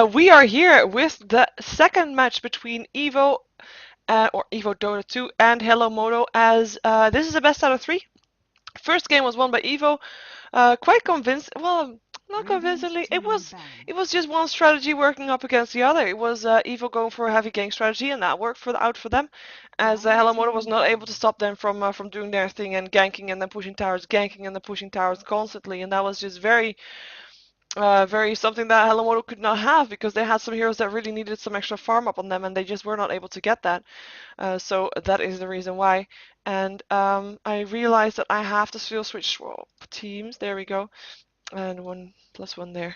We are here with the second match between Evo or EvoDota2 and HelloMoto as this is the best out of three. First game was won by Evo, quite convinced. Well, not convincingly. It was just one strategy working up against the other. It was Evo going for a heavy gang strategy, and that worked out for them, as HelloMoto was not able to stop them from doing their thing and ganking and then pushing towers, ganking and then pushing towers constantly, and that was just very something that HelloMoto could not have because they had some heroes that really needed some extra farm up on them and they just were not able to get that. So that is the reason why. And I realized that I have to still switch teams. There we go. And 1+1 there.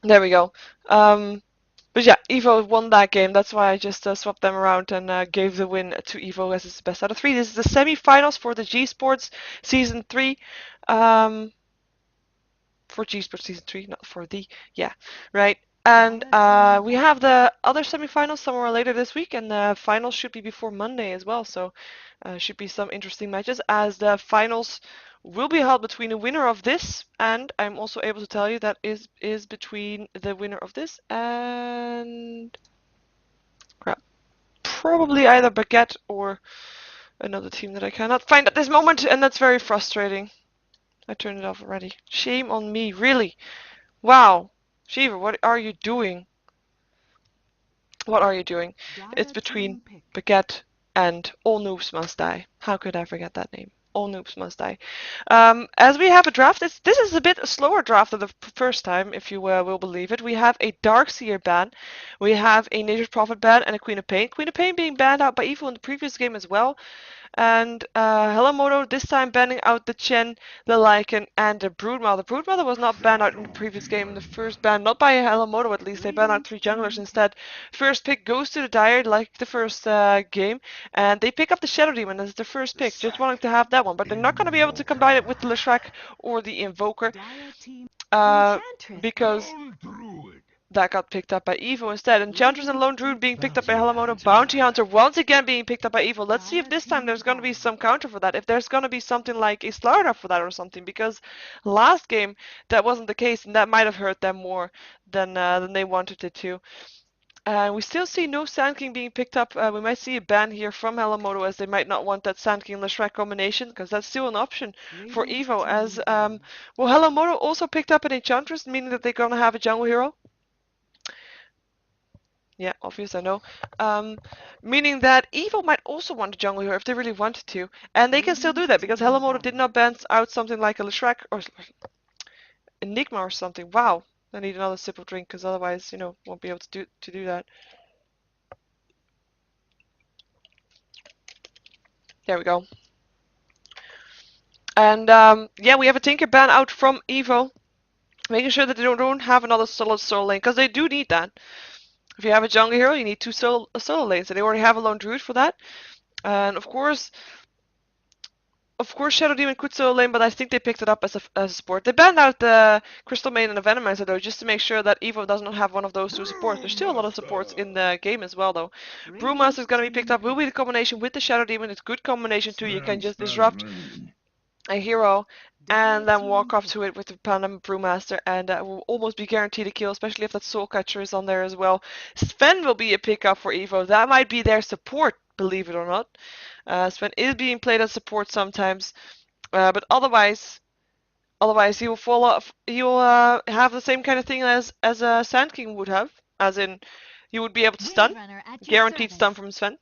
There we go. But yeah, Evo won that game. That's why I just swapped them around and gave the win to Evo as its best out of three. This is the semi-finals for the JeeSports Season 3. For JeeSports Season 3, not for the, yeah, right. And we have the other semifinals somewhere later this week, and the finals should be before Monday as well. So should be some interesting matches, as the finals will be held between the winner of this, and I'm also able to tell you that is between the winner of this and crap, probably either Baguette or another team that I cannot find at this moment, and that's very frustrating. I turned it off already. Shame on me, really. Wow. Sheever, what are you doing? What are you doing? It's between Baguette and All Noobs Must Die. How could I forget that name? All Noobs Must Die. As we have a draft, this is a bit a slower draft than the first time, if you will believe it. We have a Darkseer ban, we have a Nature's Prophet ban, and a Queen of Pain. Queen of Pain being banned out by Evo in the previous game as well. And HelloMoto this time banning out the Chen, the Lycan, and the Broodmother. The Broodmother was not banned out in the previous game. The first ban, not by HelloMoto at least, they banned out 3 junglers instead. First pick goes to the Dire like the first game, and they pick up the Shadow Demon as the first pick. Just wanting to have that one, but they're not going to be able to combine it with the Leshrac or the Invoker because that got picked up by Evo instead. Enchantress and Lone Druid being picked up by HelloMoto. Bounty Hunter once again being picked up by Evo. Let's see if this time there's going to be some counter for that. If there's going to be something like a Slardar for that or something. Because last game that wasn't the case, and that might have hurt them more than they wanted it to. We still see no Sand King being picked up. We might see a ban here from HelloMoto as they might not want that Sand King Leshrac combination because that's still an option for Evo. As well, HelloMoto also picked up an Enchantress, meaning that they're going to have a jungle hero. Yeah, obvious, I know. Meaning that Evo might also want a jungle hero if they really wanted to. And they can still do that because HelloMoto did not ban out something like a Leshrac or Enigma or something. Wow, I need another sip of drink because otherwise, you know, won't be able to do that. There we go. And yeah, we have a Tinker ban out from Evo. Making sure that they don't have another solid solo lane because they do need that. If you have a jungle hero, you need 2 solo lanes, and they already have a lone druid for that. And of course, Shadow Demon could solo lane, but I think they picked it up as a support. They banned out the Crystal Main and the Venomizer though, just to make sure that Evo does not have one of those 2 supports. There's still a lot of supports in the game as well though. Brewmaster is going to be picked up. Will be the combination with the Shadow Demon. It's a good combination too. You can just disrupt a hero and then walk up to it with the Pandem Brewmaster, and will almost be guaranteed a kill, especially if that Soul Catcher is on there as well. Sven will be a pickup for Evo. That might be their support, believe it or not. Sven is being played as support sometimes, but otherwise he will fall off. He will have the same kind of thing as a Sand King would have, as in he would be able to stun, guaranteed stun from Sven.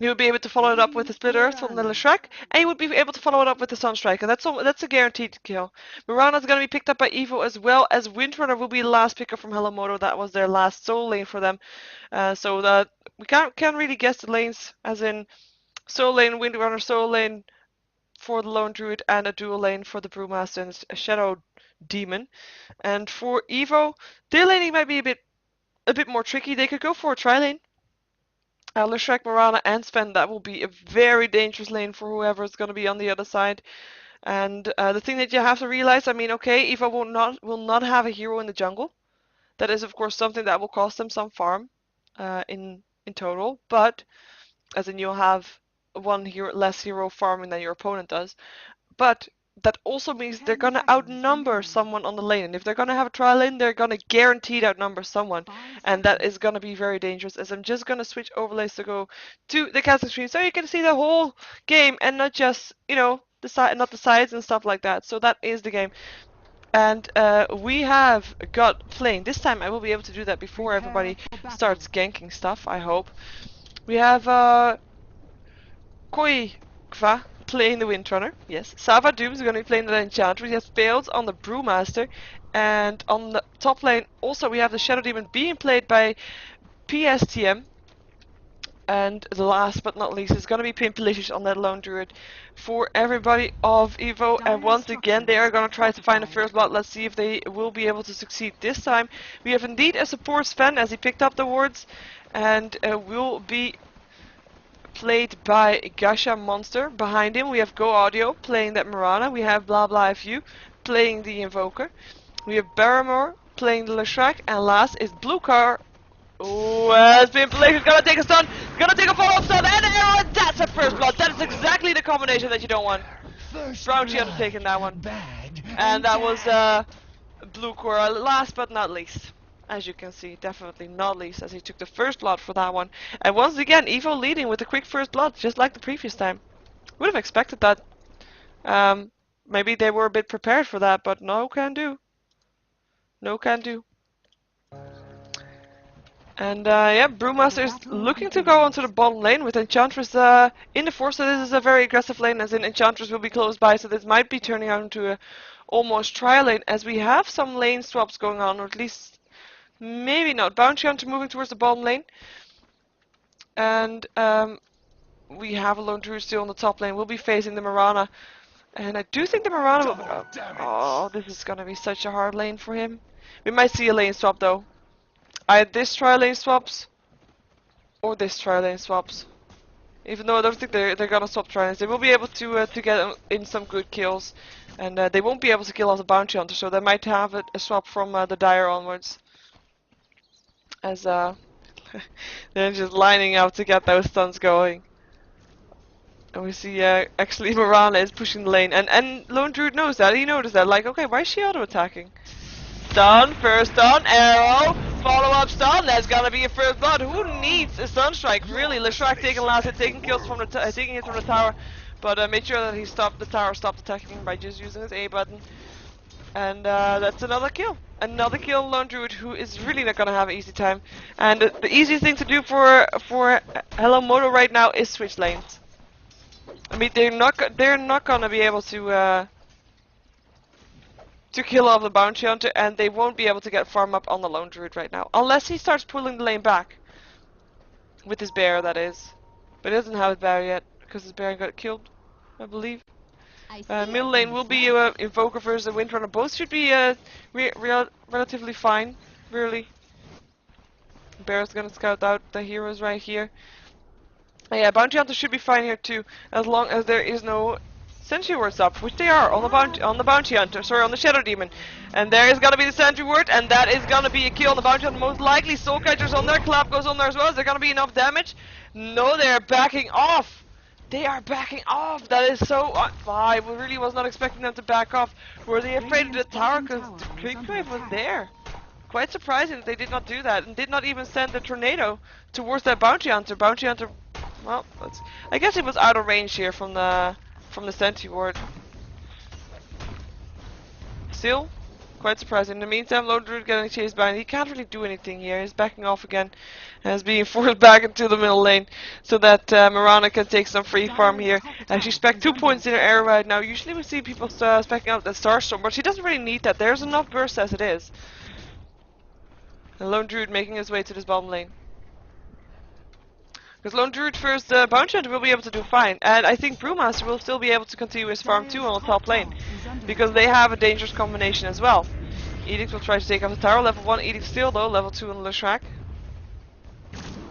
He would be able to follow it up with the Split Earth from the Leshrac, and he would be able to follow it up with the Sunstrike, and that's a guaranteed kill. Mirana's going to be picked up by Evo as well as Windrunner will be the last pickup from HelloMoto. That was their last solo lane for them. So that we can't really guess the lanes, as in solo lane, Windrunner, solo lane for the Lone Druid, and a dual lane for the Brewmaster and a Shadow Demon. And for Evo, their laning might be a bit more tricky. They could go for a tri-lane. Leshrac, Mirana, and Sven, that will be a very dangerous lane for whoever is going to be on the other side. And the thing that you have to realize, I mean, okay, Evo will not have a hero in the jungle. That is, of course, something that will cost them some farm in total. But, as in you'll have one less hero farming than your opponent does. But that also means they're gonna outnumber someone on the lane. And if they're gonna have a trial lane, they're gonna guaranteed outnumber someone. And that is gonna be very dangerous, as I'm just gonna switch overlays to go to the casting screen so you can see the whole game and not just, you know, the side, not the sides and stuff like that. So that is the game. And we have got playing. This time I will be able to do that before everybody starts ganking stuff, I hope. We have Koi Kva playing the Windrunner. Yes. Sava Doom is going to be playing the Enchanter. He has failed on the Brewmaster. And on the top lane also we have the Shadow Demon being played by PSTM. And the last but not least is going to be Pimpalicious on that Lone Druid for everybody of Evo. And once again, they are going to try to find the first blood. Let's see if they will be able to succeed this time. We have indeed a support Sven as he picked up the wards. And will be played by Gasha Monster. Behind him we have Go Audio playing that Mirana. We have Blah Blah FU playing the Invoker. We have Barrymore playing the Leshrac. And last is Blue Car. Oh, has been Pimpalicious gonna take a stun, gonna take a follow-up stun, and an arrow, and that's a first blood. That is exactly the combination that you don't want. Brownchi undertaking that one. And that was Blue Core, last but not least. As you can see, definitely not least, as he took the first blood for that one. And once again, Evo leading with a quick first blood, just like the previous time. Would have expected that. Maybe they were a bit prepared for that, but no can do. No can do. And yeah, Brewmaster is looking to go onto the bottom lane with Enchantress in the force. So this is a very aggressive lane, as in Enchantress will be close by. So this might be turning out into a almost trial lane, as we have some lane swaps going on, or at least maybe not. Bounty Hunter moving towards the bottom lane, and we have a Lone Druid still on the top lane. We'll be facing the Mirana, and I do think the Mirana will. Oh, this is gonna be such a hard lane for him. We might see a lane swap though. Either this trial lane swaps or this trial lane swaps. Even though I don't think they're gonna swap trial lanes, they will be able to get in some good kills, and they won't be able to kill off the Bounty Hunter, so they might have a swap from the Dire onwards. As they're just lining up to get those stuns going. And we see actually Mirana is pushing the lane, and Lone Druid knows that. He noticed that, like, okay, why is she auto attacking? Stun, first stun, arrow, follow-up stun, that's gonna be a first blood. Who needs a stun strike, really? Leshrac taking last hit, taking kills from the taking hit from the tower, but made sure that he stopped the tower, stopped attacking by just using his A button. And that's another kill. Another kill on Lone Druid, who is really not gonna have an easy time. And the easiest thing to do for HelloMoto right now is switch lanes. I mean, they're not gonna be able to kill off the Bounty Hunter, and they won't be able to get farm up on the Lone Druid right now. Unless he starts pulling the lane back. With his bear, that is. But he doesn't have his bear yet, because his bear got killed, I believe. Middle lane will be Invoker versus the Windrunner. Both should be relatively fine, really. Bear's gonna scout out the heroes right here. Yeah, Bounty Hunter should be fine here too, as long as there is no Sentry Wards up, which they are on the Bounty Hunter, sorry, on the Shadow Demon. And there is gonna be the Sentry Ward, and that is gonna be a kill on the Bounty Hunter, most likely. Soul Catcher's on there, Clap goes on there as well. Is there gonna be enough damage? No, they are backing off. They are backing off. That is so. I really was not expecting them to back off. Were they afraid of the tower? Because the creep wave was there. Quite surprising that they did not do that, and did not even send the tornado towards that Bounty Hunter. Bounty Hunter, well, I guess it was out of range here from the Sentry Ward. Still, quite surprising. In the meantime, Lone Druid getting chased by, and he can't really do anything here. He's backing off again, and is being forced back into the middle lane, so that Mirana can take some free farm here. And she spec 2 points in her air right now. Usually we see people specking out the Starstorm, but she doesn't really need that. There's enough burst as it is. And Lone Druid making his way to this bottom lane. Because Lone Druid first, Bounty Hunter will be able to do fine. And I think Brewmaster will still be able to continue his farm too on the top lane. Because they have a dangerous combination as well. Edict will try to take off the tower. Level 1 Edict still though, level 2 on Leshrac.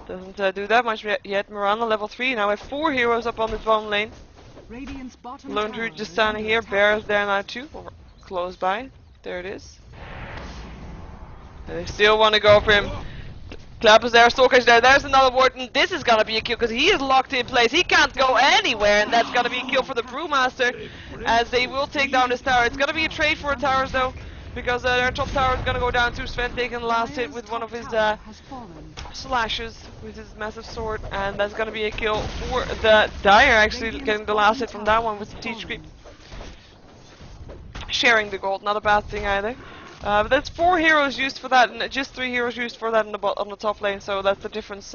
Doesn't do that much yet. Mirana level 3. Now we have 4 heroes up on this bottom lane. Lone Druid just standing here. Bear is there now too. Close by. There it is. And they still want to go for him. Clap is there, Soul Catcher there, there's another ward, and this is gonna be a kill because he is locked in place. He can't go anywhere, and that's gonna be a kill for the Brewmaster. as they will take down this tower. It's gonna be a trade for towers though, because their top tower is gonna go down too. Sven taking the last hit with one of his slashes with his massive sword, and that's gonna be a kill for the Dire, actually getting the last hit from that one with the Teach Creep. Sharing the gold, not a bad thing either. But that's 4 heroes used for that, and just 3 heroes used for that on the top lane, so that's the difference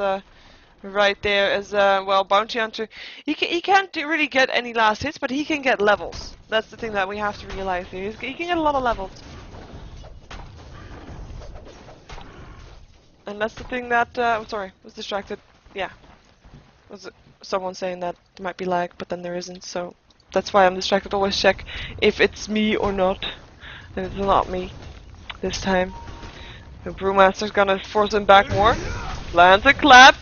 right there. As well, Bounty Hunter, he can't really get any last hits, but he can get levels. That's the thing that we have to realize here. He can get a lot of levels. And that's the thing that, I'm sorry, was distracted. Yeah. Was someone saying that there might be lag, but then there isn't, so that's why I'm distracted. Always check if it's me or not. And it's not me this time. The Brewmaster's gonna force him back more. Lands a clap.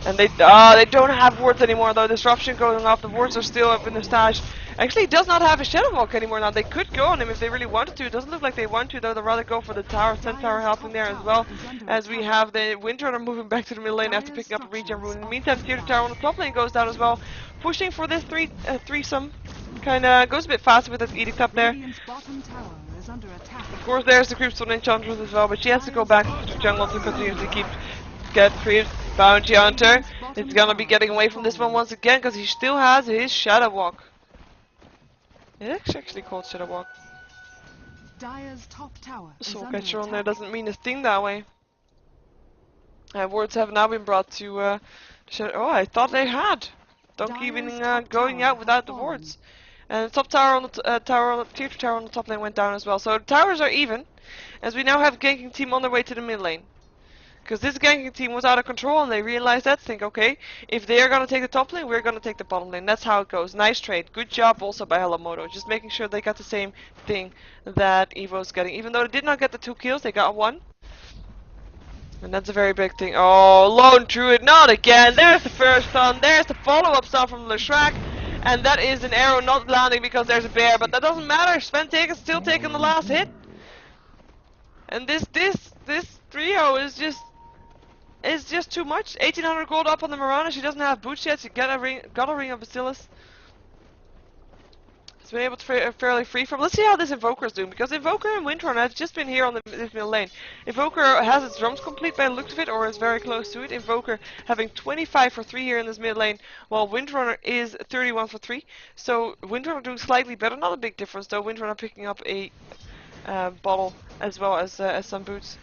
And they don't have wards anymore though. Disruption going off. The wards are still up in the stash. Actually, he does not have a Shadow Walk anymore now. They could go on him if they really wanted to. It doesn't look like they want to though. They'd rather go for the tower. Centaur helping there as well. As we have the Windrunner moving back to the middle lane after picking up a regen rune. In the meantime, Theater Tower on the top lane goes down as well. Pushing for this threesome. Kinda goes a bit faster with this Edict up there. Of course, there's the Creepstone Enchantress as well, but she has to go back to jungle to continuously get creeps. Bounty Hunter is gonna be getting away from this one once again because he still has his Shadow Walk. It's actually called Shadow Walk. Soul Catcher on there doesn't mean a thing that way. Wards have now been brought to Shadow. Oh, I thought they had. Don't keep going out without the wards. And the top tower on the Theater Tower on the top lane went down as well. So the towers are even, as we now have a ganking team on their way to the mid lane. Because this ganking team was out of control and they realized that, think, okay, if they are going to take the top lane, we're going to take the bottom lane. That's how it goes. Nice trade. Good job also by HelloMoto. Just making sure they got the same thing that Evo's getting. Even though they did not get the 2 kills, they got 1. And that's a very big thing. Oh, Lone Druid, not again. There's the first stun. There's the follow-up stun from Leshrac. And that is an arrow not landing because there's a bear. But that doesn't matter. Sven is still taking the last hit. And this trio is just too much. 1800 gold up on the Mirana. She doesn't have boots yet. She got a ring of Bacillus. She's been able to fairly free from. Let's see how this Invoker is doing, because Invoker and Windrunner have just been here on this middle lane. Invoker has its drums complete by the looks of it, or is very close to it. Invoker having 25 for 3 here in this mid lane, while Windrunner is 31 for 3. So Windrunner doing slightly better. Not a big difference though. Windrunner picking up a bottle as well as some boots.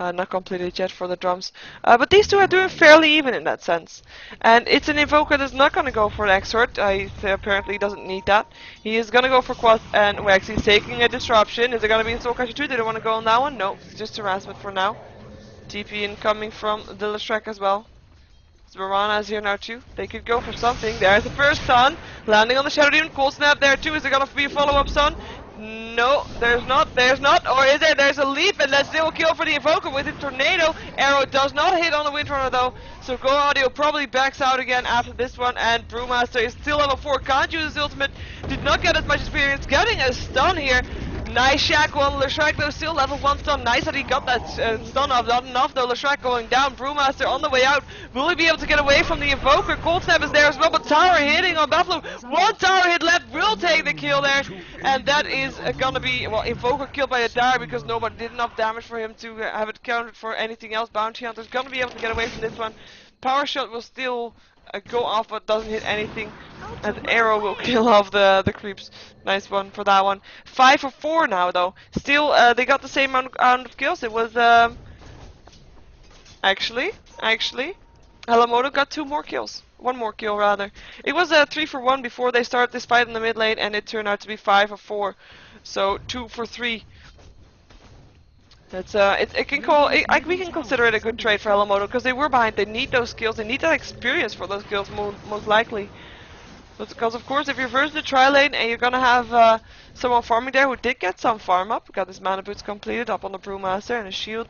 Not completed yet for the drums. But these two are doing fairly even in that sense. And it's an Invoker that's not going to go for an Exort. Apparently doesn't need that. He is going to go for Quas, and we're actually taking a Disruption. Is it going to be in Soul Catcher 2? They don't want to go on that one? No, it's just harassment for now. TP incoming from the Leshrac as well. Mirana is here now too. They could go for something. There's the first stun. Landing on the Shadow Demon. Cold Snap there too. Is there going to be a follow-up stun? No, there's not. There's not. Or is there? There's a leap, and that's still a kill for the Invoker with a Tornado. Arrow does not hit on the Windrunner though. So Go Audio probably backs out again after this one. And Brewmaster is still level 4. Can't use his ultimate. Did not get as much experience. Getting a stun here. Nice shackle on Leshrac though, still level 1 stun. Nice that he got that stun off. Not enough though. Leshrac going down. Brewmaster on the way out. Will he be able to get away from the Invoker? Cold Snap is there as well, but tower hitting on Buffalo. 1 tower hit left will take the kill there. And that is gonna be, well, Invoker killed by a Dire because nobody did enough damage for him to have it counted for anything else. Bounty Hunter's gonna be able to get away from this one. Power Shot will still go off, but doesn't hit anything. And Arrow will kill off the creeps. Nice one for that one. 5 for 4 now though. Still, they got the same amount of kills. It was actually, HelloMoto got 2 more kills. 1 more kill rather. It was 3 for 1 before they started this fight in the mid lane, and it turned out to be 5 for 4. So 2 for 3. It's we can consider it a good trade for HelloMoto because they were behind. They need those skills. They need that experience for those kills most likely. Because of course, if you're versus the tri-lane and you're gonna have someone farming there who did get some farm up, we got his mana boots completed up on the Brewmaster and a shield,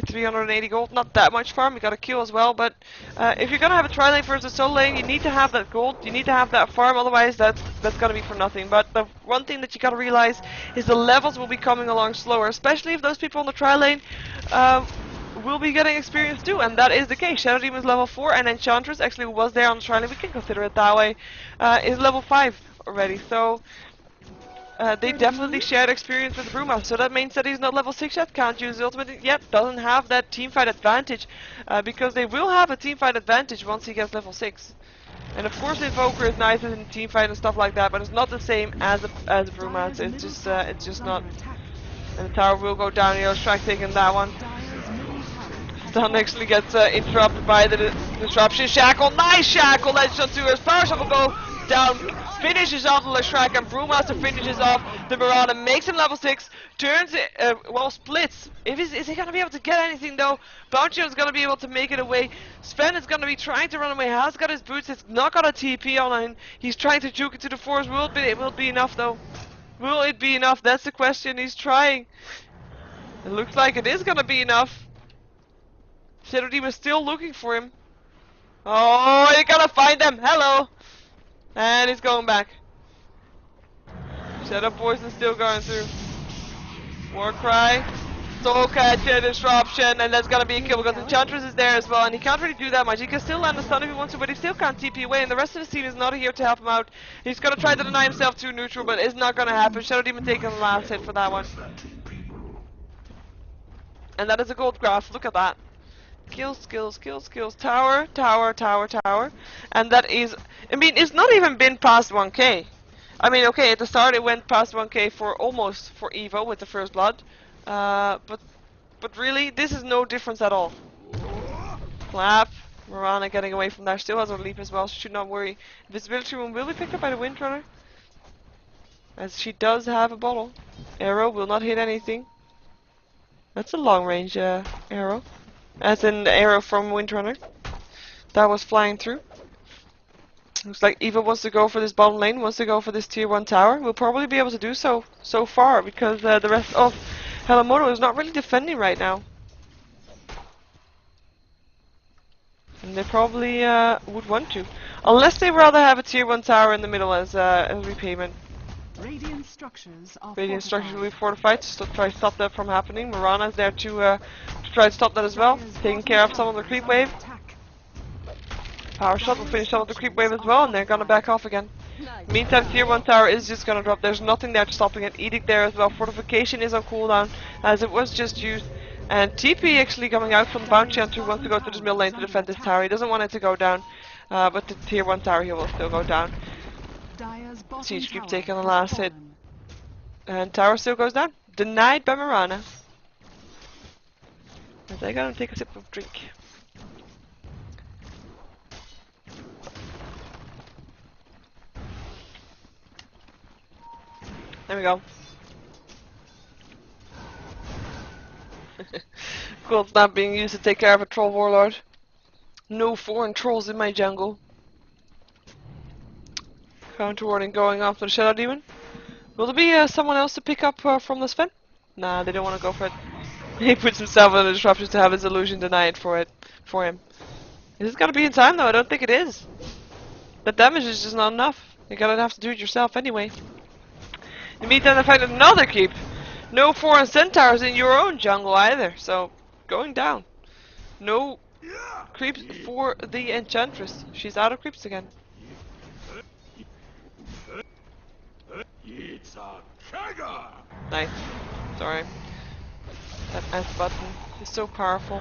380 gold, not that much farm. We got a kill as well, but if you're gonna have a tri-lane versus a solo lane, you need to have that gold, you need to have that farm, otherwise that's gonna be for nothing. But the one thing that you gotta realize is the levels will be coming along slower, especially if those people on the tri-lane will be getting experience too, and that is the case. Shadow Demon's level 4, and Enchantress actually was there on the trial, we can consider it that way, is level 5 already, so they definitely shared experience with Bruma, so that means that he's not level 6 yet, can't use the ultimate yet, doesn't have that teamfight advantage, because they will have a teamfight advantage once he gets level 6. And of course Invoker is nice in teamfight and stuff like that, but it's not the same as Bruma, so it's just not. And the tower will go down, Yellow Strike taking that one. Stun actually gets interrupted by the disruption. Shackle, nice shackle, Legend on 2 as Power Shot will go down, finishes off the Yellow Strike, and Brewmaster finishes off the Marauder, makes him level 6, turns it, well, splits. Is he gonna be able to get anything though? Bounty is gonna be able to make it away. Sven is gonna be trying to run away, has got his boots, it's not got a TP on him. He's trying to juke it to the force, will it be enough though? Will it be enough? That's the question. He's trying. It looks like it is gonna be enough. Shadow Demon is still looking for him. Oh, you gotta find them. Hello. And he's going back. Shadow Poison still going through. Warcry. Soul Catcher, Disruption, and that's gonna be a kill because Enchantress is there as well, and he can't really do that much. He can still land a stun if he wants to, but he still can't TP away, and the rest of the team is not here to help him out. He's gonna try to deny himself to neutral, but it's not gonna happen. Shadow Demon taking the last hit for that one. And that is a gold graph, look at that. Kills, kills, kills, kills, tower, tower, tower, tower. And that is, I mean, it's not even been past 1k. I mean, okay, at the start it went past 1k for almost for Evo with the first blood. But really, this is no difference at all. Clap. Mirana getting away from there. Still has her leap as well, so should not worry. Visibility room will be picked up by the Windrunner, as she does have a bottle. Arrow will not hit anything. That's a long range arrow. As in the arrow from Windrunner. That was flying through. Looks like Eva wants to go for this bottom lane, wants to go for this tier 1 tower. We'll probably be able to do so far, because the rest of HelloMoto is not really defending right now. And they probably would want to. Unless they rather have a tier 1 tower in the middle as repayment. Radiant structures will be fortified to try to stop that from happening. Mirana is there to try to stop that as well. Taking care of some of the creep wave. Power Shot will finish some of the creep wave as well, and they're gonna back off again. Meantime, tier 1 tower is just gonna drop. There's nothing there to stopping it. Edict there as well. Fortification is on cooldown, as it was just used. And TP actually coming out from the Bounty Hunter, who wants to go to this middle lane to defend this tower. He doesn't want it to go down, but the tier 1 tower here will still go down. Siege Creep taking the last hit. And tower still goes down. Denied by Mirana. And they're gonna take a sip of drink. There we go. Gold's not being used to take care of a troll warlord. No foreign trolls in my jungle. Counter warding going after the Shadow Demon. Will there be someone else to pick up from the Sven? Nah, they don't want to go for it. He puts himself in a disruption to have his illusion denied for him. Is it gonna be in time though? I don't think it is. The damage is just not enough. You're gonna have to do it yourself anyway. In the meantime, I find another keep. No foreign centaurs in your own jungle either, so going down. No creeps for the Enchantress. She's out of creeps again. Nice. Sorry. That S button is so powerful.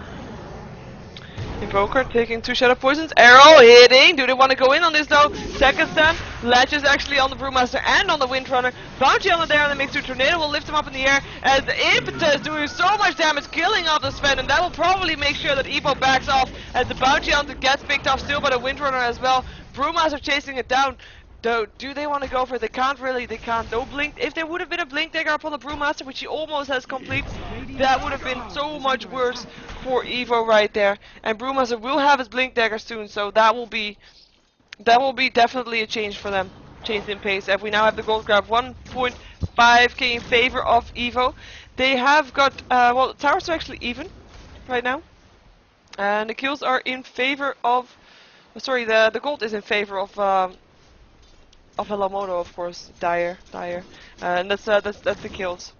Invoker taking 2 Shadow Poisons. Arrow hitting. Do they want to go in on this though? Second stun. Latches actually on the Brewmaster and on the Windrunner. Bounty on there and the mixture. Tornado will lift him up in the air as the Impetus doing so much damage, killing off the Sven, and that will probably make sure that Evo backs off as the Bounty Hunter gets picked off still by the Windrunner as well. Brewmaster chasing it down. Though, do they want to go for it? They can't really, they can't. No blink. If there would have been a blink dagger upon the Brewmaster, which he almost has complete, that would have been so much worse for Evo right there. And Brewmaster will have his blink dagger soon, so that will be definitely a change for them. Change in pace. If we now have the gold grab, 1.5k in favor of Evo. They have got, well, the towers are actually even right now. And the kills are in favor of, sorry, the gold is in favor of HelloMoto, of course. Dire. And that's the kills.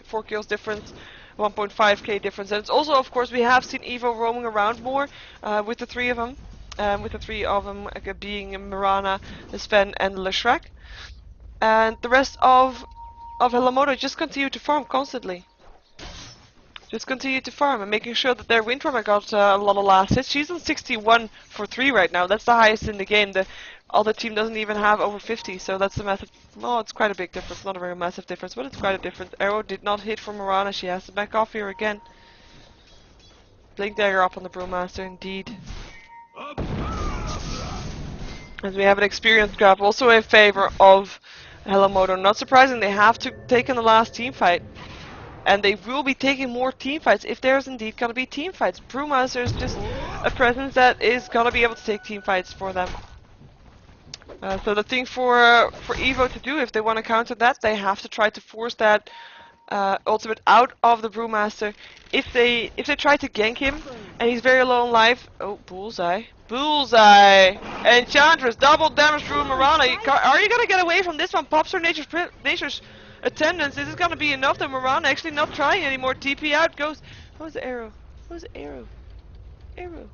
4 kills difference. 1.5k difference. And it's also, of course, we have seen Evo roaming around more with the three of them. With the three of them being Mirana, Sven, and Leshrac. And the rest of HelloMoto just continue to farm constantly. Just continue to farm and making sure that their Windrunner got a lot of last hits. She's on 61 for 3 right now. That's the highest in the game. The other team doesn't even have over 50, so that's a massive... Oh, it's quite a big difference. Not a very massive difference, but it's quite a difference. Arrow did not hit for Mirana. She has to back off here again. Blink Dagger up on the Brewmaster, indeed. As we have an experience grab also in favor of HelloMoto. Not surprising, they have to take in the last team fight. And they will be taking more team fights if there's indeed going to be team fights. Brewmaster is just a presence that is going to be able to take team fights for them. So the thing for Evo to do, if they want to counter that, they have to try to force that ultimate out of the Brewmaster. If they try to gank him and he's very low on life, oh, bullseye, bullseye! Enchantress, double damage through Mirana. Are you gonna get away from this one? Pops her nature's attendance. Is this gonna be enough? That Mirana actually not trying anymore. TP out goes. Who's the arrow? Who's the arrow? Arrow.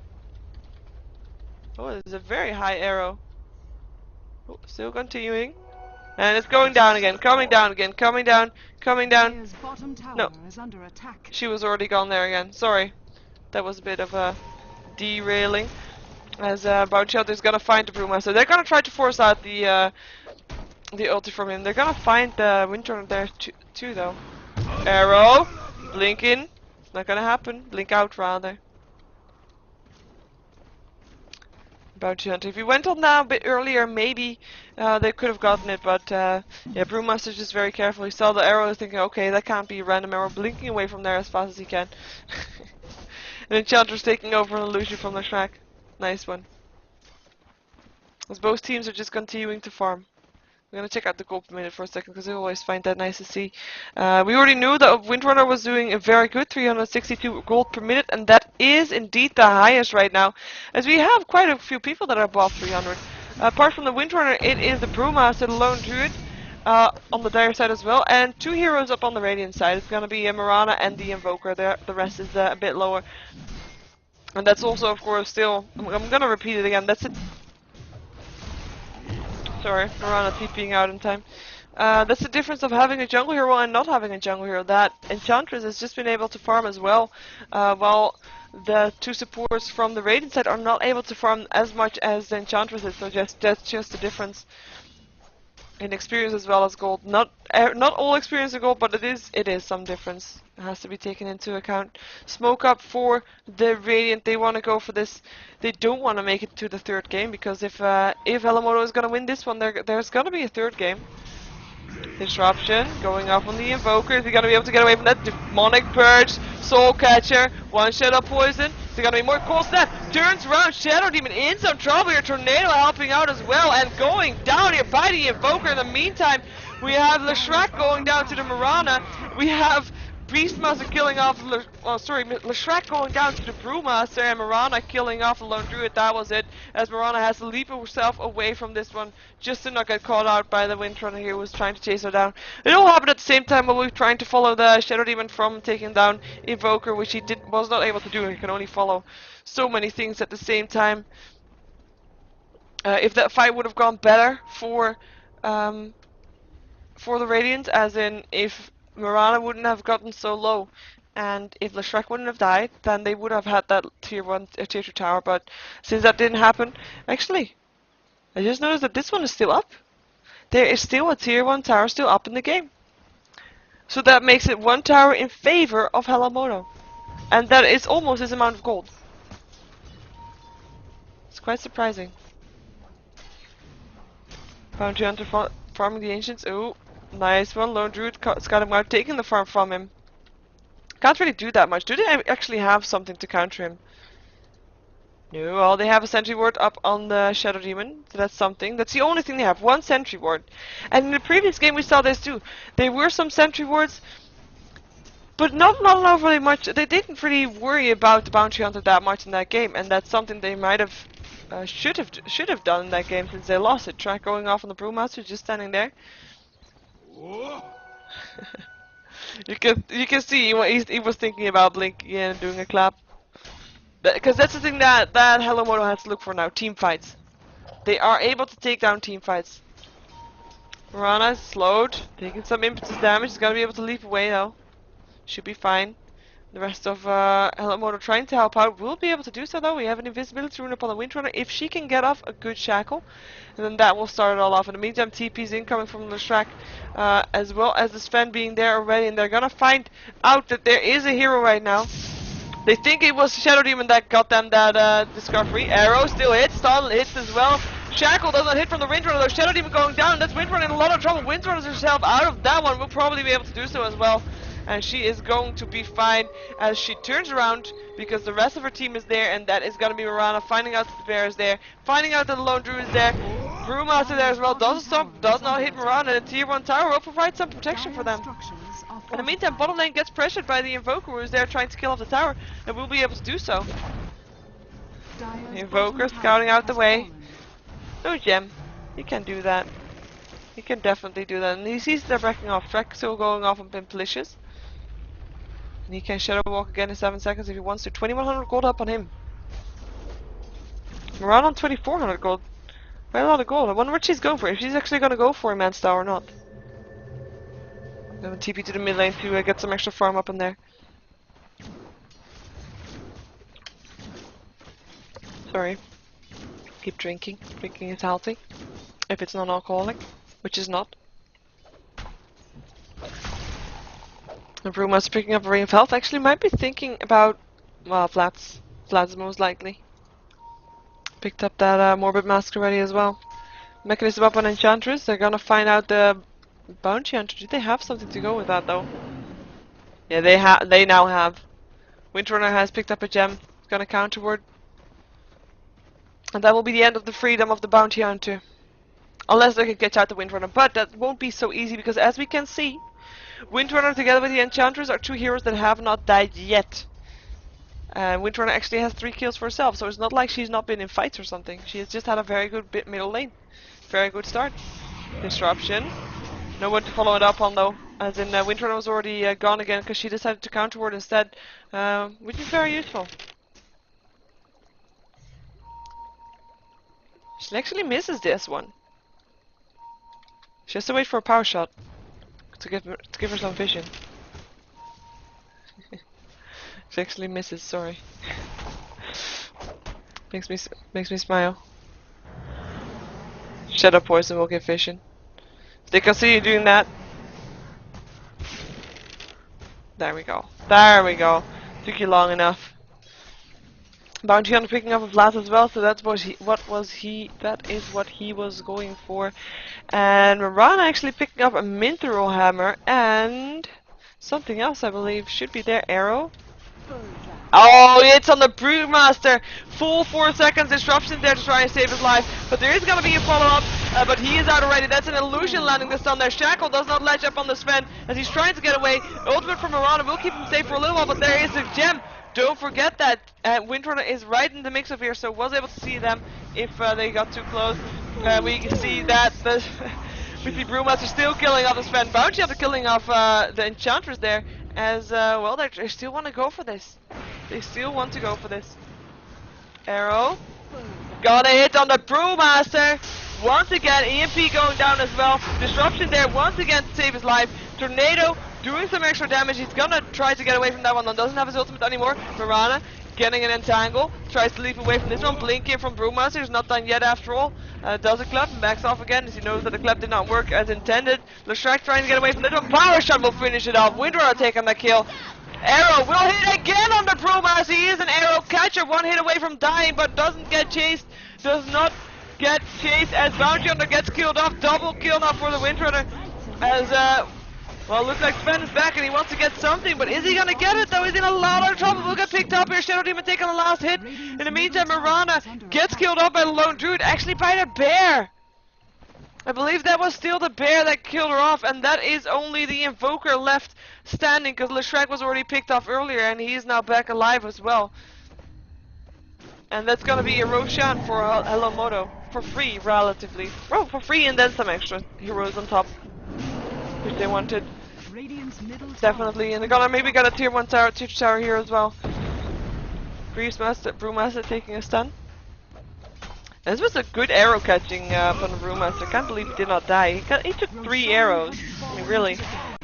Oh, it's a very high arrow. Oh, still continuing. And it's going down again, coming down again, coming down, coming down. No, she was already gone there again. Sorry, that was a bit of a derailing. As Bounty Hunter is gonna find the Brewmaster, they're gonna try to force out the ulti from him. They're gonna find the Windrunner there too, though. Arrow, blink in. It's not gonna happen. Blink out rather. Bounty Hunter. If he went on now a bit earlier, maybe they could have gotten it, but yeah, Brewmaster's just very careful. He saw the arrow, thinking, okay, that can't be a random arrow, blinking away from there as fast as he can. And Enchantress taking over an illusion from the Shrek. Nice one. As both teams are just continuing to farm. I'm gonna check out the gold per minute for a second because I always find that nice to see. We already knew that Windrunner was doing a very good 362 gold per minute, and that is indeed the highest right now, as we have quite a few people that are above 300. Apart from the Windrunner, it is the Brewmaster, the Lone Druid, on the dire side as well, and 2 heroes up on the Radiant side. It's gonna be Mirana and the Invoker. There, the rest is a bit lower, and that's also, of course, still. I'm gonna repeat it again. That's it. Sorry, Mirana TPing out in time. That's the difference of having a jungle hero and not having a jungle hero. That Enchantress has just been able to farm as well, while the 2 supports from the Radiant side are not able to farm as much as the Enchantress is. So that's just the difference in experience as well as gold. Not all experience in gold, but it is some difference. It has to be taken into account. Smoke up for the Radiant. They want to go for this. They don't want to make it to the 3rd game, because if HelloMoto is going to win this one, there's going to be a 3rd game. Disruption going off on the Invoker. Is he going to be able to get away from that? Demonic Purge, Soul Catcher, one Shadow Poison. Is he going to be more cold snap? Turns around, Shadow Demon in some trouble here. Tornado helping out as well, and going down here by the Invoker. In the meantime, we have Leshrac going down to the Mirana. We have Beastmaster killing off Leshrac going down to the Brewmaster, and Mirana killing off the Lone Druid. That was it, as Mirana has to leap herself away from this one just to not get caught out by the Windrunner here who was trying to chase her down. It all happened at the same time while we were trying to follow the Shadow Demon from taking down Invoker, which he was not able to do. He can only follow so many things at the same time. If that fight would have gone better for the Radiant, as in if Mirana wouldn't have gotten so low, and if Leshrac wouldn't have died, then they would have had that tier 2 tower. But since that didn't happen, actually, I just noticed that this one is still up. There is still a tier 1 tower still up in the game. So that makes it 1 tower in favor of HelloMoto, and that is almost this amount of gold. It's quite surprising. Bounty Hunter farming the Ancients. Oh. Nice one, Lone Druid got him out, taking the farm from him. Can't really do that much. Do they actually have something to counter him? No, well, they have a sentry ward up on the Shadow Demon, so that's something. That's the only thing they have, 1 sentry ward. And in the previous game we saw this too. There were some sentry wards, but not really much. They didn't really worry about the Bounty Hunter that much in that game, and that's something they might have, should have done in that game since they lost it. Try going off on the Brewmaster, just standing there. You can see he was thinking about blinking and doing a clap. Because that's the thing that HelloMoto has to look for now, team fights. They are able to take down team fights. Mirana is slowed, taking some impetus damage. He's gonna be able to leap away though. Should be fine. The rest of HelloMoto trying to help out will be able to do so though. We have an invisibility rune upon the Windrunner. If she can get off a good shackle, and then that will start it all off. In the meantime, TP's incoming from the track, as well as the Sven being there already, and they're gonna find out that there is a hero right now. They think it was Shadow Demon that got them that discovery. Arrow still hits, stun hits as well. Shackle does not hit from the Windrunner though. Shadow Demon going down. That's Windrunner in a lot of trouble. Windrunner herself out of that one. Will probably be able to do so as well. And she is going to be fine as she turns around because the rest of her team is there, and that is going to be Mirana finding out that the bear is there, finding out that the lone druid is there. Brewmaster there as well, doesn't stop, does not hit Mirana, and the tier 1 tower will provide some protection for them. In the meantime, bottom lane gets pressured by the Invoker who is there trying to kill off the tower, and will be able to do so. The Invoker scouting out the way. No gem, he can do that. He can definitely do that, and he sees they're backing off. Track still going off on Pimplicious. And he can Shadow Walk again in 7 seconds if he wants to. 2100 gold up on him. Mirana on 2400 gold. Quite a lot of gold. I wonder what she's going for. If she's actually going to go for a Man's Tower or not. I'm going to TP to the mid lane to get some extra farm up in there. Sorry. Keep drinking. Drinking is healthy. If it's non-alcoholic. Which is not. And Bruma's picking up a ring of health. Actually might be thinking about, well, Flats. Flats most likely. Picked up that Morbid Mask already as well. Mechanism up on Enchantress. They're gonna find out the Bounty Hunter. Do they have something to go with that though? Yeah, they now have. Windrunner has picked up a gem. It's gonna counterward. And that will be the end of the freedom of the Bounty Hunter. Unless they can catch out the Windrunner. But that won't be so easy because as we can see, Windrunner together with the Enchantress are two heroes that have not died yet. Windrunner actually has 3 kills for herself, so it's not like she's not been in fights or something. She has just had a very good middle lane. Very good start. Disruption. No one to follow it up on though, as in Windrunner was already gone again because she decided to counterward instead, which is very useful. She actually misses this one. She has to wait for a power shot to give her some vision. She actually misses. Sorry. makes me smile. Shadow poison will give vision. If they can see you doing that. There we go. There we go. Took you long enough. Bounty Hunter picking up a blast as well, so that is what he was going for. And Mirana actually picking up a Minthral Hammer and something else I believe should be there. Arrow. Oh, it's on the Brewmaster. Full 4 seconds disruption there to try and save his life. But there is going to be a follow-up, but he is out already. That's an illusion landing this on there. Shackle does not latch up on the Sven as he's trying to get away. Ultimate from Mirana will keep him safe for a little while, but there is a gem. Don't forget that Windrunner is right in the mix of here, so was able to see them if they got too close. We can see that we see Brewmaster still killing off the Sven. Bounty Hunter killing off the Enchantress there, as well they still want to go for this. They still want to go for this. Arrow. Got a hit on the Brewmaster. Once again, EMP going down as well. Disruption there once again to save his life. Tornado doing some extra damage. He's gonna try to get away from that one. Doesn't have his ultimate anymore. Mirana getting an entangle. Tries to leap away from this one. Blinking from Brewmaster. He's not done yet after all. Does a clap and backs off again as he knows that the clap did not work as intended. Leshrac trying to get away from this one. Power shot will finish it off. Windrunner taking the kill. Arrow will hit again on the Brewmaster. He is an arrow catcher. 1 hit away from dying, but doesn't get chased. Does not get chased as Bounty Hunter gets killed off. Double kill now for the Windrunner. As well, looks like Sven is back and he wants to get something, but is he gonna get it though? He's in a lot of trouble. We'll get picked up here. Shadow Demon taking the last hit. In the meantime, Mirana gets killed off by the lone druid, actually by the bear. I believe that was still the bear that killed her off, and that is only the Invoker left standing because Leshrac was already picked off earlier and he is now back alive as well. And that's gonna be a Roshan for HelloMoto for free, relatively. Well, for free and then some extra heroes on top, which they wanted. Radiant's middle tower Definitely, and they're gonna maybe get a tier 1 tower, tier 2 tower here as well. Brewmaster taking a stun. This was a good arrow catching from the Brewmaster. I can't believe he did not die. He took 3 arrows. I mean, really.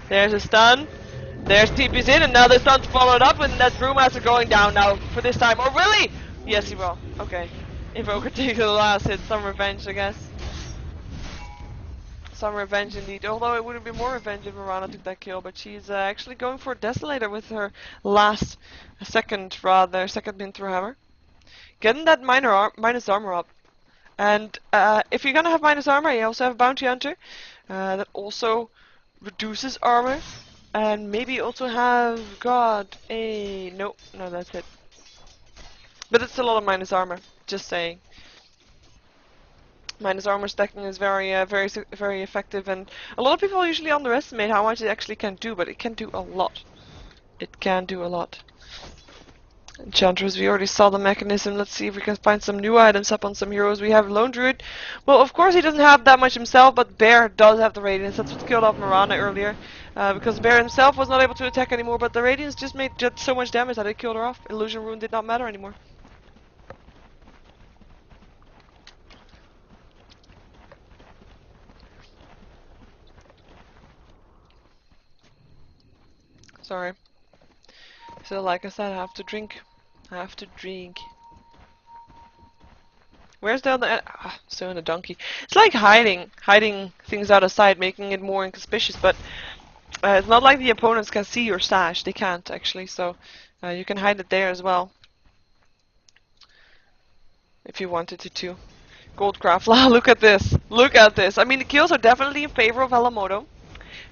There's a stun. There's TP's in, and now the stun's followed up, and that Brewmaster going down now for this time. Oh, really? Yes, he will. Okay. Invoker takes the last hit. Some revenge, I guess. Some revenge indeed. Although it would have been more revenge if Mirana took that kill, but she's actually going for a Desolator with her second min through hammer. Getting that minus armor up. And if you're gonna have minus armor, you also have Bounty Hunter. That also reduces armor. And maybe also have no, that's it. But it's a lot of minus armor, just saying. Minus armor stacking is very effective, and a lot of people usually underestimate how much it actually can do, but it can do a lot. It can do a lot. Enchantress, we already saw the mechanism. Let's see if we can find some new items up on some heroes. We have Lone Druid. Well, of course he doesn't have that much himself, but Bear does have the Radiance. That's what killed off Mirana earlier. Because Bear himself was not able to attack anymore, but the Radiance just made so much damage that it killed her off. Illusion Rune did not matter anymore. Sorry. So, like I said, I have to drink. Where's the other? So in a donkey. It's like hiding things out of sight, making it more inconspicuous. But it's not like the opponents can see your stash. They can't actually. So you can hide it there as well, if you wanted to too. Goldcraft. Look at this. Look at this. I mean, the kills are definitely in favor of HelloMoto.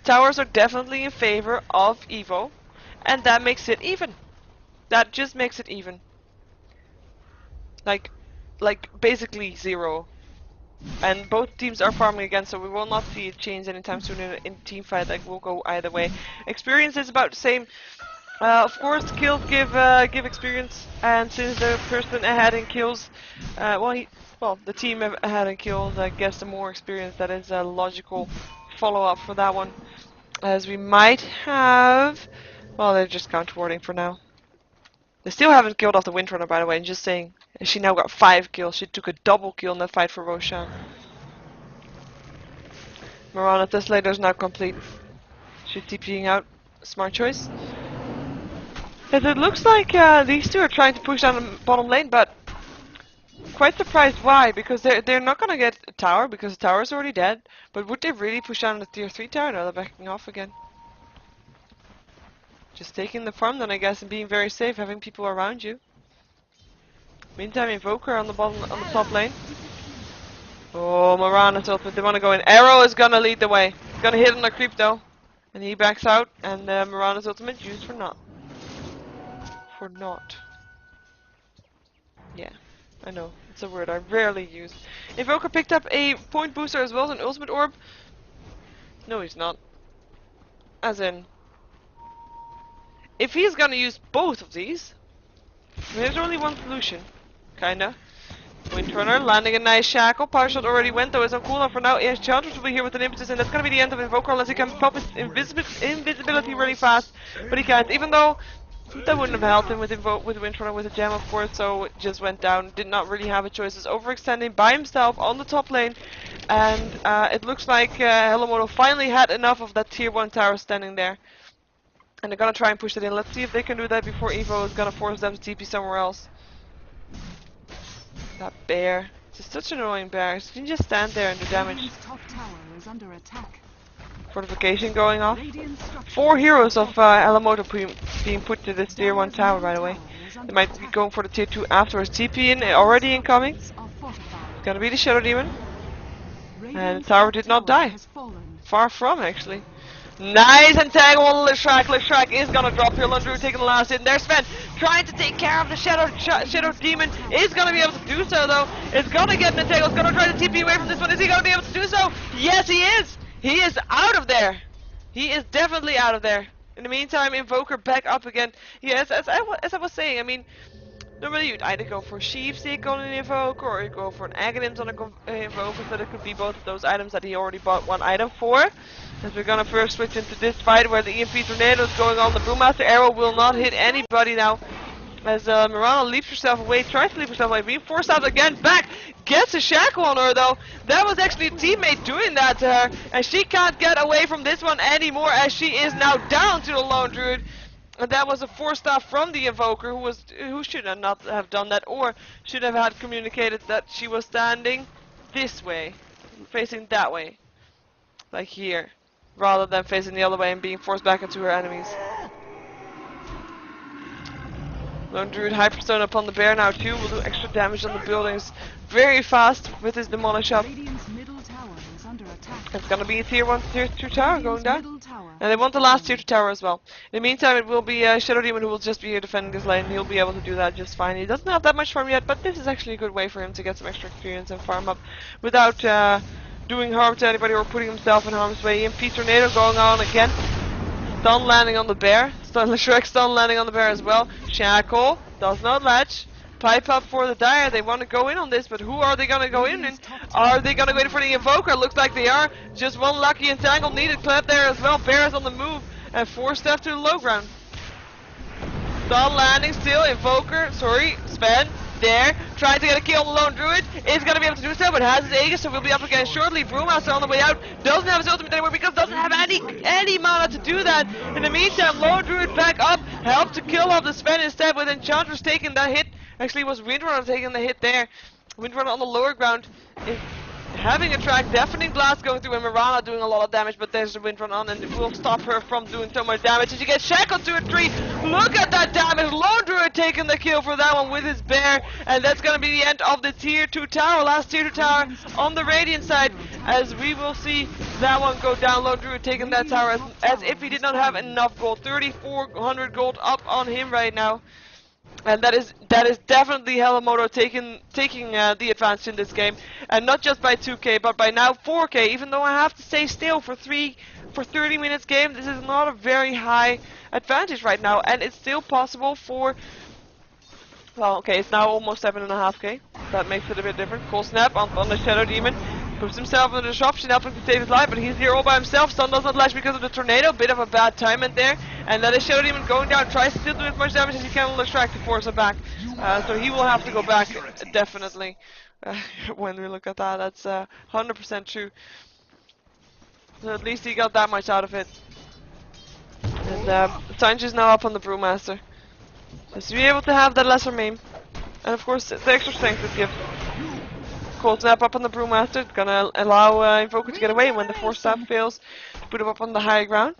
Towers are definitely in favor of Evo, and that makes it even. That just makes it even. Like basically 0. And both teams are farming again, so we will not see it change anytime soon in team fight. Like, we'll go either way. Experience is about the same. Of course, kills give experience, and since the person ahead in kills, the team ahead in kills gets the more experience. That is a logical follow-up for that one. As we might have... Well, they're just counter-warding for now. They still haven't killed off the Windrunner, by the way, and just saying. She now got 5 kills. She took a double kill in that fight for Roshan. Mirana Desolator is now complete. She's TPing out. Smart choice. As it looks like these two are trying to push down the bottom lane, but quite surprised why, because they're not gonna get a tower, because the tower is already dead. But would they really push down the tier 3 tower? No, they're backing off again. Just taking the farm then, I guess, and being very safe, having people around you. Meantime, Invoker on the top lane. Oh, Mirana's ultimate. They want to go in. Arrow is gonna lead the way. Gonna hit on the creep though, and he backs out. And Mirana's ultimate used for naught. For naught. Yeah, I know. It's a word I rarely use. Invoker picked up a point booster as well as an ultimate orb. No, he's not. As in, if he's gonna use both of these, there's only one solution. Kinda. Windrunner landing a nice shackle. Power shot already went though. It's on cooldown for now. Enchantress will be here with an impetus, and that's gonna be the end of Invoker unless he can pop his invisibility really fast. But he can't. Even though that wouldn't have helped him with Windrunner with a gem, of course. So it just went down. Did not really have a choice. Is overextending by himself on the top lane, and it looks like HelloMoto finally had enough of that tier 1 tower standing there. And they're gonna try and push it in. Let's see if they can do that before Evo is gonna force them to TP somewhere else. That bear. It's such an annoying bear. You can just stand there and do damage. Top tower is under attack. Fortification going off. 4 heroes of HelloMoto being put to this tier 1 tower, by the way. They might be going for the tier 2 afterwards. TP in, already incoming. It's gonna be the Shadow Demon. And the tower did not die. Far from, actually. Nice entangle, Leshrac is gonna drop here. Lundru taking the last hit, and there's Sven trying to take care of the Shadow Demon. Is gonna be able to do so though. It's gonna get an entangle, it's gonna try to TP away from this one. Is he gonna be able to do so? Yes, he is! He is out of there! He is definitely out of there. In the meantime, Invoker back up again. Yes, as I was saying, I mean, Normally you'd either go for Sheepstick on an Invoker or you go for an Aghanim's on a Invoker, so it could be both of those items that he already bought one item for. As we're gonna first switch into this fight where the EMP Tornado is going on. The Brewmaster arrow will not hit anybody now. As Mirana leaps herself away, tries to leap herself away, being forced out again, back, gets a shackle on her though. That was actually a teammate doing that to her, and she can't get away from this one anymore as she is now down to the Lone Druid. And that was a force staff from the Invoker who should have not have done that, or should have had communicated that she was standing this way, facing that way, like here, rather than facing the other way and being forced back into her enemies. Lone Druid Hyperstone upon the bear now too, will do extra damage on the buildings very fast with his Demolish up. Radiant's middle tower is under attack. It's gonna be a tier 1 to tier 2 tower going down. Middle tower. And they want the last tier 2 tower as well. In the meantime, it will be Shadow Demon who will just be here defending this lane. He'll be able to do that just fine. He doesn't have that much farm yet, but this is actually a good way for him to get some extra experience and farm up without doing harm to anybody or putting himself in harm's way. EMP Tornado going on again. Stun landing on the bear. Shrek stun landing on the bear as well. Shackle does not latch. Pipe up for the Dire. They want to go in on this, but who are they going to go in? Are they going to go in for the Invoker? Looks like they are. Just one lucky entangle needed. Clap there as well. Bear is on the move. And 4 step to the low ground. Stun landing still. Invoker. Sorry. Sven. There. Trying to get a kill on the Lone Druid. Is going to be able to do so, but has his Aegis, so we'll be up again shortly. Brewmaster on the way out. Doesn't have his ultimate anymore because doesn't have any mana to do that. In the meantime, Lone Druid back up. Help to kill off the Sven instead with Enchantress taking that hit. Actually, it was Windrunner taking the hit there. Windrunner on the lower ground is having a track, deafening blast going through, and Mirana doing a lot of damage, but there's the Windrunner on, and it will stop her from doing so much damage. And she gets shackled to a tree. Look at that damage. Lone Druid taking the kill for that one with his bear, and that's going to be the end of the tier 2 tower, last tier 2 tower on the Radiant side, as we will see that one go down. Lone Druid taking that tower as if he did not have enough gold. 3,400 gold up on him right now. And that is definitely HelloMoto taking the advantage in this game, and not just by 2k, but by now 4k. Even though I have to stay still for 30 minutes game, this is not a very high advantage right now, and it's still possible for. Well, okay, it's now almost 7.5k. That makes it a bit different. Cold snap on the Shadow Demon. Puts himself in the disruption, helping to save his life, but he's here all by himself. Stun does not latch because of the tornado. Bit of a bad timing there. And that is Shadow Demon going down, tries to still do as much damage as he can on the track to force him back. So he will have to go back, definitely. When we look at that, that's 100% true. So at least he got that much out of it. And Sanj is now up on the Brewmaster. Just to be able to have that lesser maim. And of course, the extra strength it gives. Cold snap up on the Brewmaster. It's gonna allow Invoker to get away when the force staff fails to put him up on the high ground.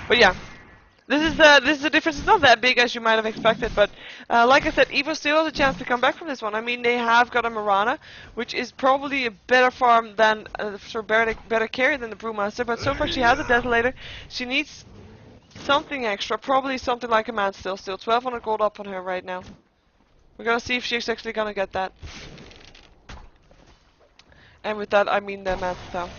But yeah, this is the difference. It's not that big as you might have expected, but like I said, Evo still has a chance to come back from this one. I mean, they have got a Mirana, which is probably a better farm than better carry than the Brewmaster. But so far she has a Desolator. She needs something extra, probably something like a Man Still. 1,200 gold up on her right now. We're gonna see if she's actually gonna get that. And with that, I mean the Man Still.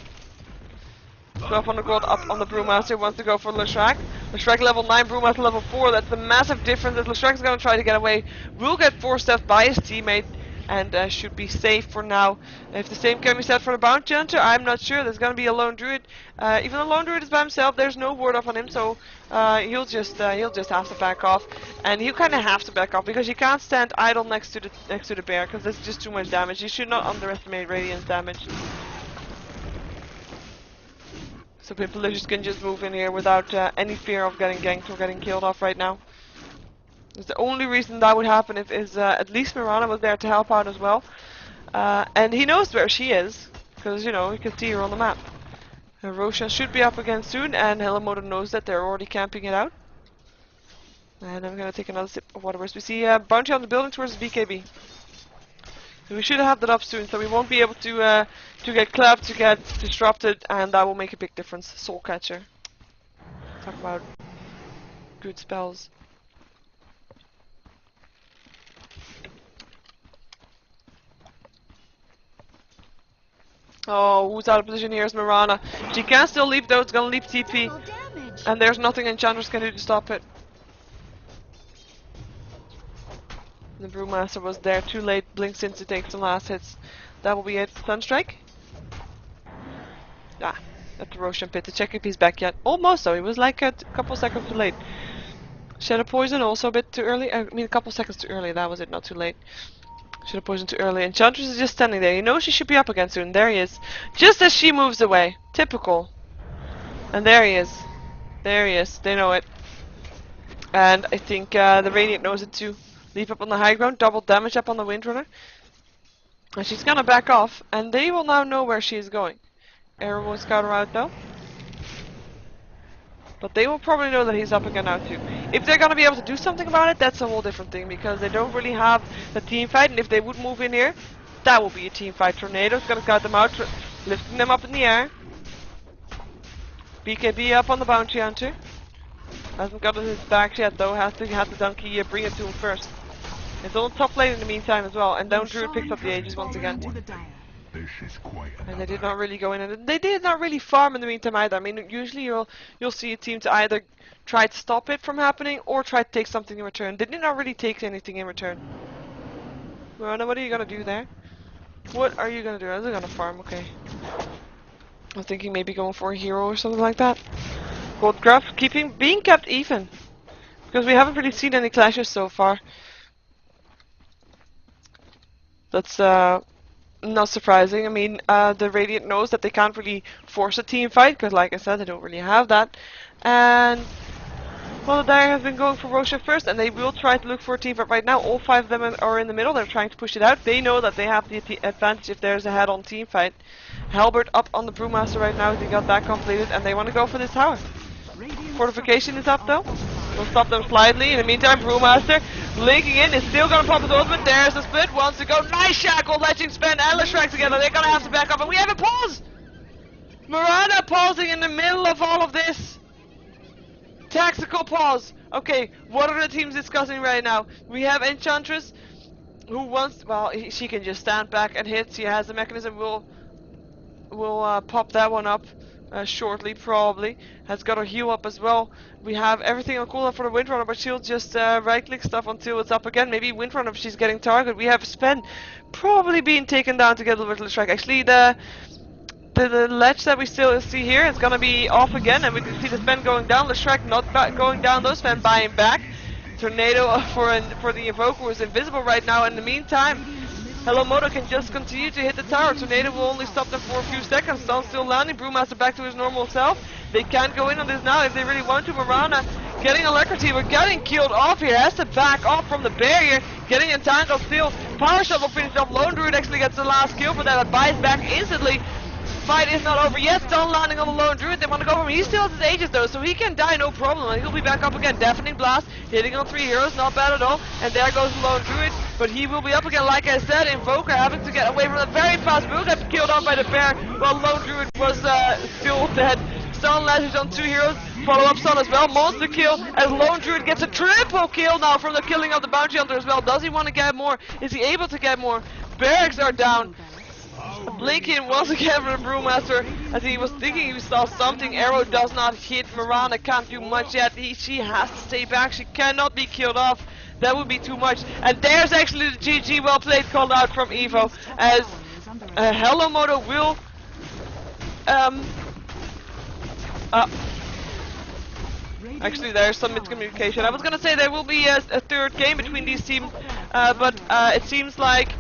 1,200 gold up on the Brewmaster. Wants to go for Leshrac. Leshrac level 9, Brewmaster level 4. That's the massive difference. As Leshrac's gonna try to get away, will get 4-stepped by his teammate, and should be safe for now. If the same can be said for the Bounty Hunter, I'm not sure. There's gonna be a Lone Druid. Even though Lone Druid is by himself, there's no ward off on him, so he'll just have to back off, and he'll kind of have to back off because you can't stand idle next to the bear because that's just too much damage. You should not underestimate Radiant's damage. So Pimpalicious can just move in here without any fear of getting ganked or getting killed off right now. It's the only reason that would happen if at least Mirana was there to help out as well. And he knows where she is, because, you know, he can see her on the map. Roshan should be up again soon, and HelloMoto knows that they're already camping it out. And I'm gonna take another sip of water. We see Bounty on the building towards BKB. So we should have that up soon, so we won't be able to get clapped, to get disrupted, and that will make a big difference. Soul Catcher. Talk about good spells. Oh, who's out of position here is Mirana. She can still leap though, it's gonna leap TP. And there's nothing Enchantress can do to stop it. The Brewmaster was there too late. Blinks in to take some last hits. That will be it. Sunstrike. Ah, at the Roshan pit to check if he's back yet. Almost though. He was like a couple seconds too late. Shadow Poison also a bit too early. I mean, a couple seconds too early. That was it. Not too late. Shadow Poison too early. Enchantress is just standing there. You know she should be up again soon. There he is. Just as she moves away. Typical. And there he is. There he is. They know it. And I think the Radiant knows it too. Leap up on the high ground. Double damage up on the Windrunner. And she's gonna back off. And they will now know where she is going. Arrow will scout her out though. But they will probably know that he's up again now too. If they're gonna be able to do something about it, that's a whole different thing. Because they don't really have the team fight. And if they would move in here, that will be a team fight. Tornado's gonna scout them out. Lifting them up in the air. BKB up on the Bounty Hunter. Hasn't got his back yet though. Has to have the donkey bring it to him first. It's on top lane in the meantime as well. And down Druid picks up the Aegis once again. And they did not really go in, and they did not really farm in the meantime either. I mean, usually you'll see a team to either try to stop it from happening or try to take something in return. They did not really take anything in return. Rona, what are you gonna do there? What are you gonna do? Are they gonna farm? Okay. I'm thinking maybe going for a hero or something like that. Goldgraph being kept even. Because we haven't really seen any clashes so far. That's not surprising. I mean, the Radiant knows that they can't really force a team fight, because like I said, they don't really have that. And well, the Dire has been going for Roshan first, and they will try to look for a team fight right now. All 5 of them are in the middle. They're trying to push it out. They know that they have the advantage if there's a head-on team fight. Halberd up on the Brewmaster right now. They got that completed, and they want to go for this tower. Fortification is up though. We'll stop them slightly. In the meantime, Brewmaster linking in is still gonna pop his ultimate. There's the split. Wants to go. Nice shackle. Legend spend and Leshrac together. They're gonna have to back up, and we have a pause. Miranda pausing in the middle of all of this. Tactical pause. Okay, what are the teams discussing right now? We have Enchantress, who wants. Well, she can just stand back and hit. She has the mechanism. We'll pop that one up. Shortly, probably. Has got her heal up as well. We have everything on cooldown for the Windrunner, but she'll just right-click stuff until it's up again. Maybe Windrunner if she's getting targeted. We have Sven probably being taken down together with Leshrac. Actually, the ledge that we still see here is gonna be off again, and we can see the Sven going down. Leshrac not going down, though. Sven buying back. Tornado for the Evoker who is invisible right now. In the meantime, HelloMoto can just continue to hit the tower. Tornado will only stop them for a few seconds. Stun still landing. Brewmaster back to his normal self. They can't go in on this now if they really want to. Marana getting Alacrity, but getting killed off here. Has to back off from the barrier. Getting entangled still. Power Shot will finish off. Lone Druid actually gets the last kill, but that buys back instantly. Fight is not over yet. Stun landing on the Lone Druid. They want to go for him. He still has his Aegis though, so he can die no problem. And he'll be back up again. Deafening Blast. Hitting on 3 heroes. Not bad at all. And there goes the Lone Druid. But he will be up again, like I said. Invoker having to get away from a very fast move. Gets killed off by the bear. While Lone Druid was still dead. Stun lashes on 2 heroes. Follow-up stun as well. Monster kill as Lone Druid gets a triple kill now from the killing of the Bounty Hunter as well. Does he want to get more? Is he able to get more? Barracks are down. Blinking once again for the Brewmaster as he was thinking he saw something. Arrow does not hit. Miranda can't do much yet. She has to stay back. She cannot be killed off. That would be too much. And there's actually the GG well played called out from Evo as HelloMoto will actually there's some miscommunication. I was gonna say there will be a third game between these teams, but it seems like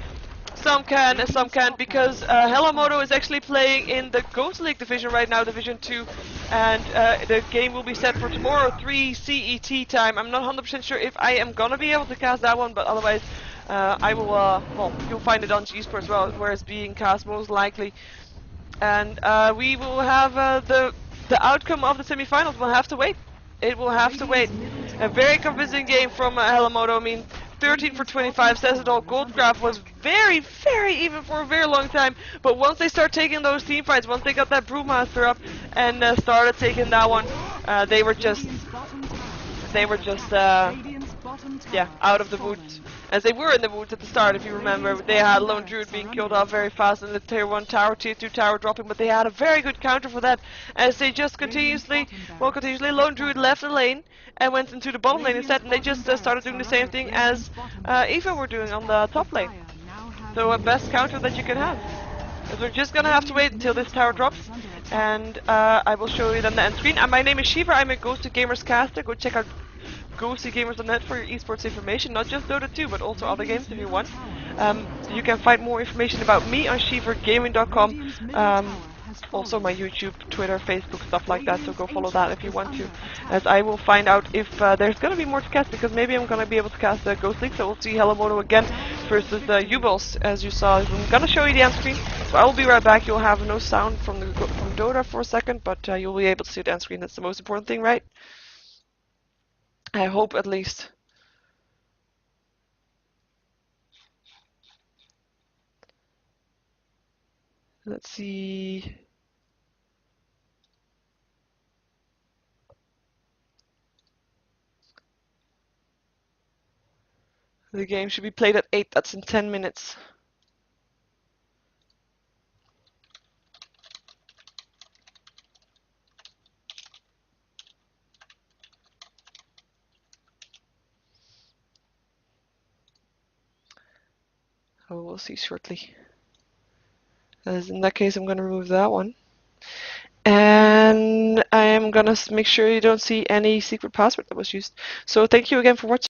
some can and some can't, because HelloMoto is actually playing in the Ghost League division right now, Division 2, and the game will be set for tomorrow, 3 CET time. I'm not 100% sure if I am gonna be able to cast that one, but otherwise I will, well, you'll find it on JeeSports as well, where it's being cast most likely. And we will have the outcome of the semifinals. We'll have to wait. It will have to wait. A very convincing game from HelloMoto. I mean, 13 for 25 says it all. Goldgraph was very, very even for a very long time. But once they start taking those team fights, once they got that Brewmaster up and started taking that one, they were just out of the woods. As they were in the woods at the start, if you remember. They had Lone Druid being killed off very fast and the tier 1 tower, tier 2 tower dropping, but they had a very good counter for that as they just continuously Lone Druid left the lane and went into the bottom lane instead, and they just started doing the same thing as Evo were doing on the top lane. So a best counter that you can have. Because we're just gonna have to wait until this tower drops, and I will show you then the end screen. And my name is Sheever, I'm a Ghosty Gamers caster. Go check out ghostygamers.net for your esports information, not just Dota 2, but also other games if you want. You can find more information about me on sheevergaming.com. Also my YouTube, Twitter, Facebook, stuff like that, so go follow that if you want to. As I will find out if there's gonna be more to cast, because maybe I'm gonna be able to cast the Ghost League, so we'll see HelloMoto again versus the U-Balls, as you saw. I'm gonna show you the end screen, so I will be right back. You'll have no sound from Dota for a second, but you'll be able to see the end screen. That's the most important thing, right? I hope, at least. Let's see. The game should be played at 8. That's in 10 minutes. Oh, we'll see shortly. As in that case, I'm going to remove that one. And I am going to make sure you don't see any secret password that was used. So thank you again for watching.